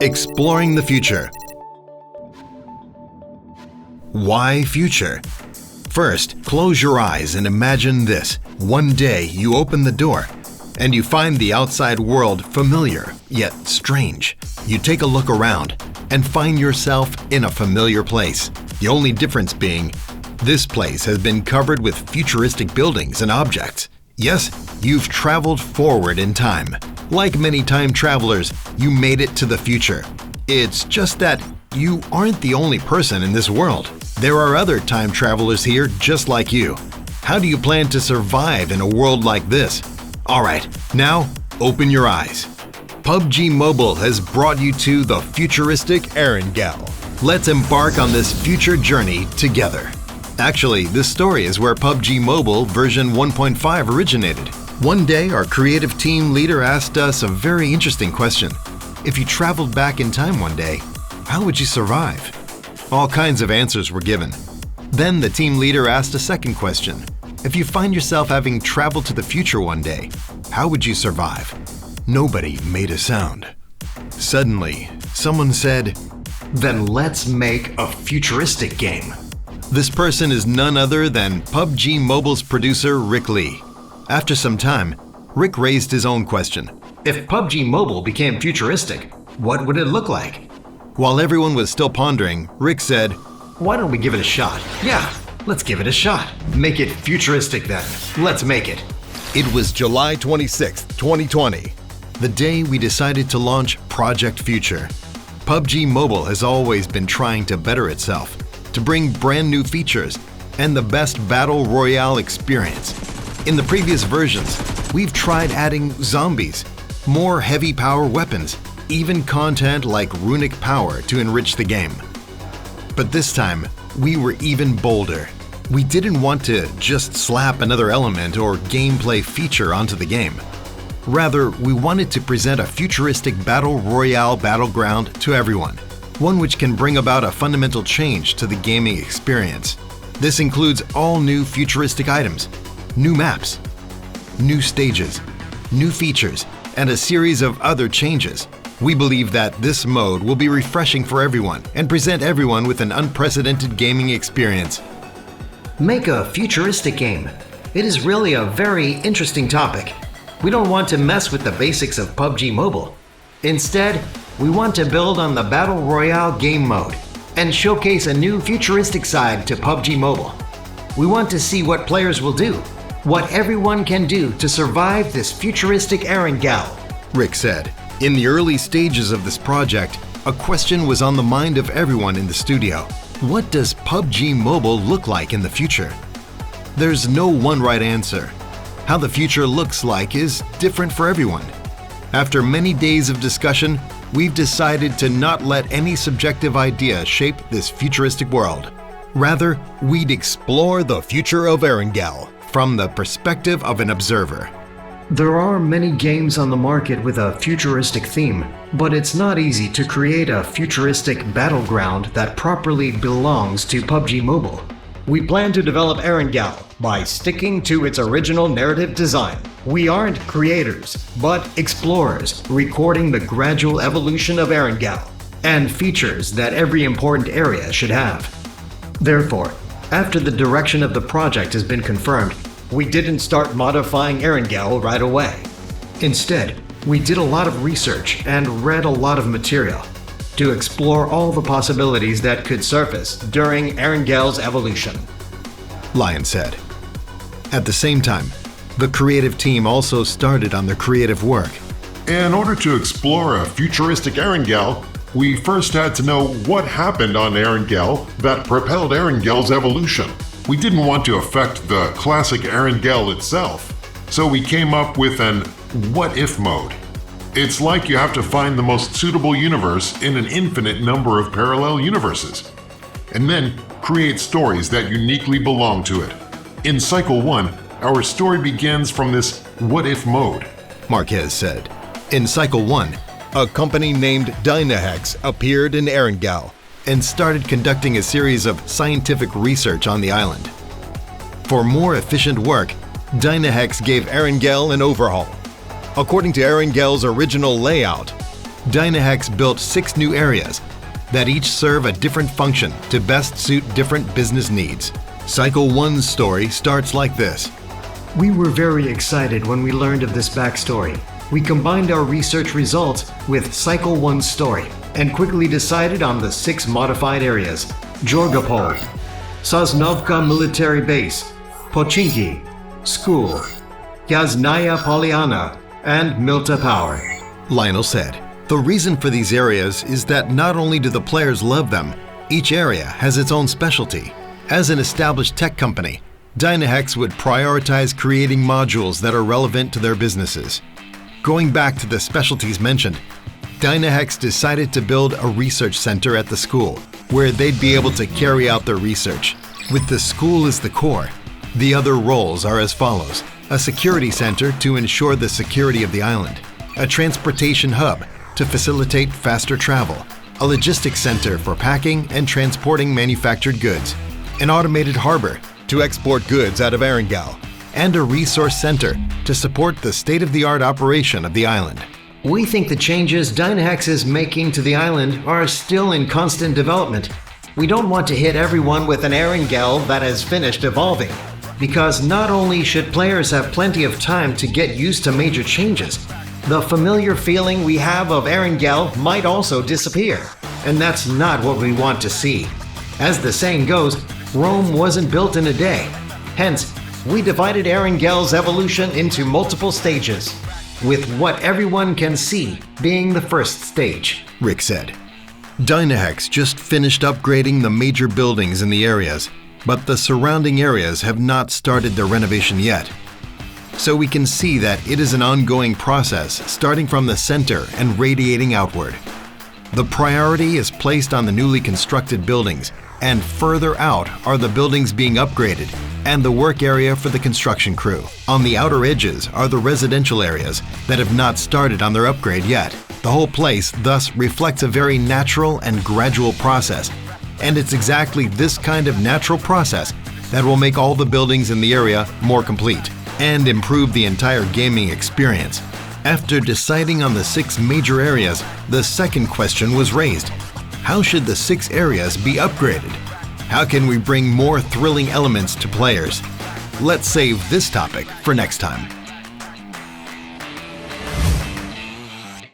Exploring the future. Why future? First, close your eyes and imagine this. One day you open the door and you find the outside world familiar, yet strange. You take a look around and find yourself in a familiar place. The only difference being, this place has been covered with futuristic buildings and objects. Yes, you've traveled forward in time. Like many time travelers, you made it to the future. It's just that you aren't the only person in this world. There are other time travelers here just like you. How do you plan to survive in a world like this? Alright, now open your eyes. PubG Mobile has brought you to the futuristic Erangel. Let's embark on this future journey together. Actually, this story is where PubG Mobile version 1.5 originated. One day, our creative team leader asked us a very interesting question. If you traveled back in time one day, how would you survive? All kinds of answers were given. Then the team leader asked a second question. If you find yourself having traveled to the future one day, how would you survive? Nobody made a sound. Suddenly, someone said, "Then let's make a futuristic game." This person is none other than PubG Mobile's producer, Rick Lee. After some time, Rick raised his own question. If PubG Mobile became futuristic, what would it look like? While everyone was still pondering, Rick said, "Why don't we give it a shot?" "Yeah, let's give it a shot. Make it futuristic then. Let's make it." It was July 26, 2020, the day we decided to launch Project Future. PubG Mobile has always been trying to better itself, to bring brand new features and the best battle royale experience. In the previous versions, we've tried adding zombies, more heavy power weapons, even content like runic power to enrich the game. But this time, we were even bolder. We didn't want to just slap another element or gameplay feature onto the game. Rather, we wanted to present a futuristic battle royale battleground to everyone, one which can bring about a fundamental change to the gaming experience. This includes all new futuristic items, new maps, new stages, new features, and a series of other changes. We believe that this mode will be refreshing for everyone and present everyone with an unprecedented gaming experience. Make a futuristic game. It is really a very interesting topic. We don't want to mess with the basics of PubG Mobile. Instead, we want to build on the Battle Royale game mode and showcase a new futuristic side to PubG Mobile. We want to see what players will do, what everyone can do to survive this futuristic Erangel, Rick said. In the early stages of this project, a question was on the mind of everyone in the studio. What does PubG Mobile look like in the future? There's no one right answer. How the future looks like is different for everyone. After many days of discussion, we've decided to not let any subjective idea shape this futuristic world. Rather, we'd explore the future of Erangel from the perspective of an observer. There are many games on the market with a futuristic theme, but it's not easy to create a futuristic battleground that properly belongs to PubG Mobile. We plan to develop Erangel by sticking to its original narrative design. We aren't creators, but explorers, recording the gradual evolution of Erangel and features that every important area should have. Therefore, after the direction of the project has been confirmed, we didn't start modifying Erangel right away. Instead, we did a lot of research and read a lot of material to explore all the possibilities that could surface during Erangel's evolution, Lion said. At the same time, the creative team also started on their creative work. In order to explore a futuristic Erangel, we first had to know what happened on Erangel that propelled Erangel's evolution. We didn't want to affect the classic Erangel itself, so we came up with an what-if mode. It's like you have to find the most suitable universe in an infinite number of parallel universes, and then create stories that uniquely belong to it. In Cycle 1, our story begins from this what-if mode, Marquez said. In Cycle 1, a company named Dynahex appeared in Erangel and started conducting a series of scientific research on the island. For more efficient work, Dynahex gave Erangel an overhaul. According to Erangel's original layout, Dynahex built 6 new areas that each serve a different function to best suit different business needs. Cycle 1's story starts like this. We were very excited when we learned of this backstory. We combined our research results with Cycle 1's story and quickly decided on the 6 modified areas: Jorgopol, Sosnovka Military Base, Pochinki, School, Yaznaya Polyana, and Milta Power. Lionel said. The reason for these areas is that not only do the players love them, each area has its own specialty. As an established tech company, Dynahex would prioritize creating modules that are relevant to their businesses. Going back to the specialties mentioned, Dynahex decided to build a research center at the school where they'd be able to carry out their research. With the school as the core, the other roles are as follows: a security center to ensure the security of the island, a transportation hub to facilitate faster travel, a logistics center for packing and transporting manufactured goods, an automated harbor to export goods out of Erangel, and a resource center to support the state-of-the-art operation of the island. We think the changes Dynahex is making to the island are still in constant development. We don't want to hit everyone with an Erangel that has finished evolving, because not only should players have plenty of time to get used to major changes, the familiar feeling we have of Erangel might also disappear, and that's not what we want to see. As the saying goes, Rome wasn't built in a day. Hence, we divided Erangel's evolution into multiple stages, with what everyone can see being the first stage, Rick said. Dynahex just finished upgrading the major buildings in the areas, but the surrounding areas have not started their renovation yet. So we can see that it is an ongoing process starting from the center and radiating outward. The priority is placed on the newly constructed buildings, and further out are the buildings being upgraded and the work area for the construction crew. On the outer edges are the residential areas that have not started on their upgrade yet. The whole place thus reflects a very natural and gradual process, and it's exactly this kind of natural process that will make all the buildings in the area more complete and improve the entire gaming experience. After deciding on the 6 major areas, the second question was raised. How should the 6 areas be upgraded? How can we bring more thrilling elements to players? Let's save this topic for next time.